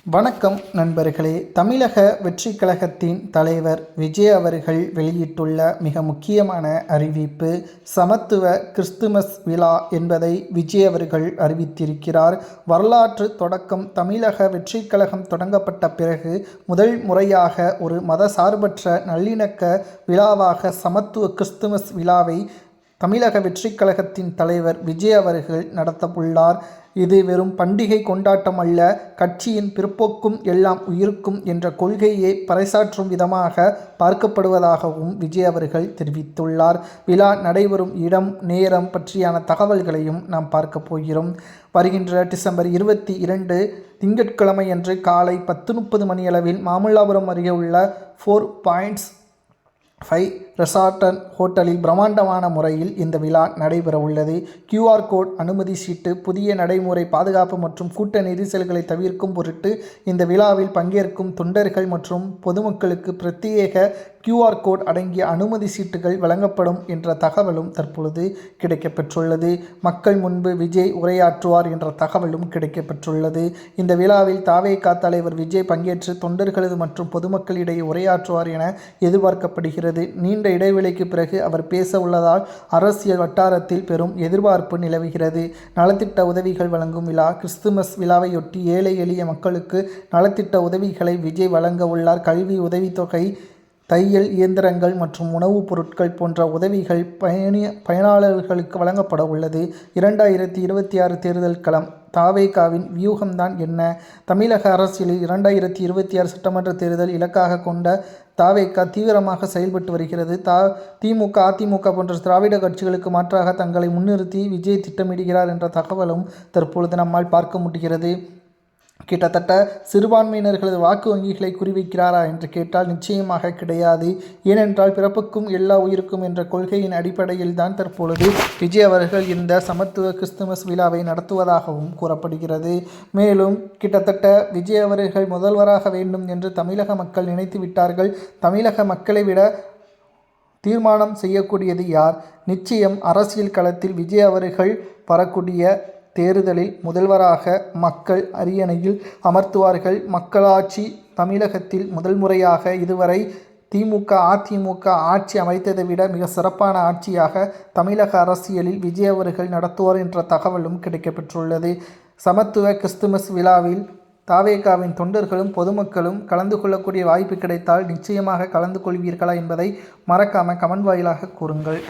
வணக்கம் நண்பர்களே. தமிழக வெற்றிக் கழகத்தின் தலைவர் விஜய் அவர்கள் வெளியிட்டுள்ள மிக முக்கியமான அறிவிப்பு சமத்துவ கிறிஸ்துமஸ் விழா என்பதை விஜய் அவர்கள் அறிவித்திருக்கிறார். வரலாற்று தொடக்கம். தமிழக வெற்றிக் கழகம் தொடங்கப்பட்ட பிறகு முதல் முறையாக ஒரு மதசார்பற்ற நல்லிணக்க விழாவாக சமத்துவ கிறிஸ்துமஸ் விழாவை தமிழக வெற்றிக் கழகத்தின் தலைவர் விஜய் அவர்கள் நடத்தவுள்ளார். இது வெறும் பண்டிகை கொண்டாட்டம் அல்ல, கட்சியின் பிற்போக்கும் எல்லாம் உயிருக்கும் என்ற கொள்கையை பறைசாற்றும் விதமாக பார்க்கப்படுவதாகவும் விஜய் அவர்கள் தெரிவித்துள்ளார். விழா நடைபெறும் இடம், நேரம் பற்றியான தகவல்களையும் நாம் பார்க்க போகிறோம். வருகின்ற டிசம்பர் 22 திங்கட்கிழமை அன்று காலை 10:30 மணியளவில் மாமல்லபுரம் அருகே உள்ள 4.5 ரெசார்ட் அண்ட் ஹோட்டலில் பிரம்மாண்டமான முறையில் இந்த விழா நடைபெற உள்ளது. QR கோட், அனுமதி சீட்டு, புதிய நடைமுறை, பாதுகாப்பு மற்றும் கூட்ட நெரிசல்களை தவிர்க்கும் பொருட்டு இந்த விழாவில் பங்கேற்கும் தொண்டர்கள் மற்றும் பொதுமக்களுக்கு பிரத்யேக QR கோட் அடங்கிய அனுமதி சீட்டுகள் வழங்கப்படும் என்ற தகவலும் தற்பொழுது கிடைக்கப்பெற்றுள்ளது. மக்கள் முன்பு விஜய் உரையாற்றுவார் என்ற தகவலும் கிடைக்கப்பெற்றுள்ளது. இந்த விழாவில் தவேக தலைவர் விஜய் பங்கேற்று தொண்டர்களது மற்றும் பொதுமக்களிடையே உரையாற்றுவார் என எதிர்பார்க்கப்படுகிறது. நீண்ட இடைவெளிக்கு பிறகு அவர் பேச உள்ளதால் அரசியல் வட்டாரத்தில் பெரும் எதிர்பார்ப்பு நிலவுகிறது. நலத்திட்ட உதவிகள் வழங்கும் விழா. கிறிஸ்துமஸ் விழாவையொட்டி ஏழை எளிய மக்களுக்கு நலத்திட்ட உதவிகளை விஜய் வழங்க உள்ளார். கல்வி உதவித்தொகை, தையல் இயந்திரங்கள் மற்றும் உணவுப் பொருட்கள் போன்ற உதவிகள் பயனாளர்களுக்கு வழங்கப்பட உள்ளது. 2026 தேர்தல் களம். தவேகவின் வியூகம்தான் என்ன? தமிழக அரசியலில் 2026 சட்டமன்ற தேர்தல் இலக்காக கொண்ட தவேக தீவிரமாக செயல்பட்டு வருகிறது. திமுக, அதிமுக போன்ற திராவிட கட்சிகளுக்கு மாற்றாக தங்களை முன்னிறுத்தி விஜய் திட்டமிடுகிறார் என்ற தகவலும் தற்பொழுது நம்மால் பார்க்க முடிகிறது. கிட்டத்தட்ட சிறுபான்மையினர்களது வாக்கு வங்கிகளை குறிவைக்கிறாரா என்று கேட்டால் நிச்சயமாக கிடையாது. ஏனென்றால் பிறப்புக்கும் எல்லா உயிருக்கும் என்ற கொள்கையின் அடிப்படையில் தான் தற்பொழுது விஜய் அவர்கள் இந்த சமத்துவ கிறிஸ்துமஸ் விழாவை நடத்துவதாகவும் கூறப்படுகிறது. மேலும் கிட்டத்தட்ட விஜய் அவர்கள் முதல்வராக வேண்டும் என்று தமிழக மக்கள் நினைத்து விட்டார்கள். தமிழக மக்களை விட தீர்மானம் செய்யக்கூடியது யார்? நிச்சயம் அரசியல் களத்தில் விஜய் அவர்கள் வரக்கூடிய தேர்தலில் முதல்வராக மக்கள் அரியணையில் அமர்த்துவார்கள். மக்களாட்சி. தமிழகத்தில் முதல் முறையாக இதுவரை திமுக, அதிமுக ஆட்சி அமைத்ததை விட மிக சிறப்பான ஆட்சியாக தமிழக அரசியலில் விஜய் அவர்கள் நடத்துவார் என்ற தகவலும் கிடைக்கப்பெற்றுள்ளது. சமத்துவ கிறிஸ்துமஸ் விழாவில் தவேகவின் தொண்டர்களும் பொதுமக்களும் கலந்து கொள்ளக்கூடிய வாய்ப்பு கிடைத்தால் நிச்சயமாக கலந்து கொள்வீர்களா என்பதை மறக்காமல் கமெண்ட் வாயிலாக கூறுங்கள்.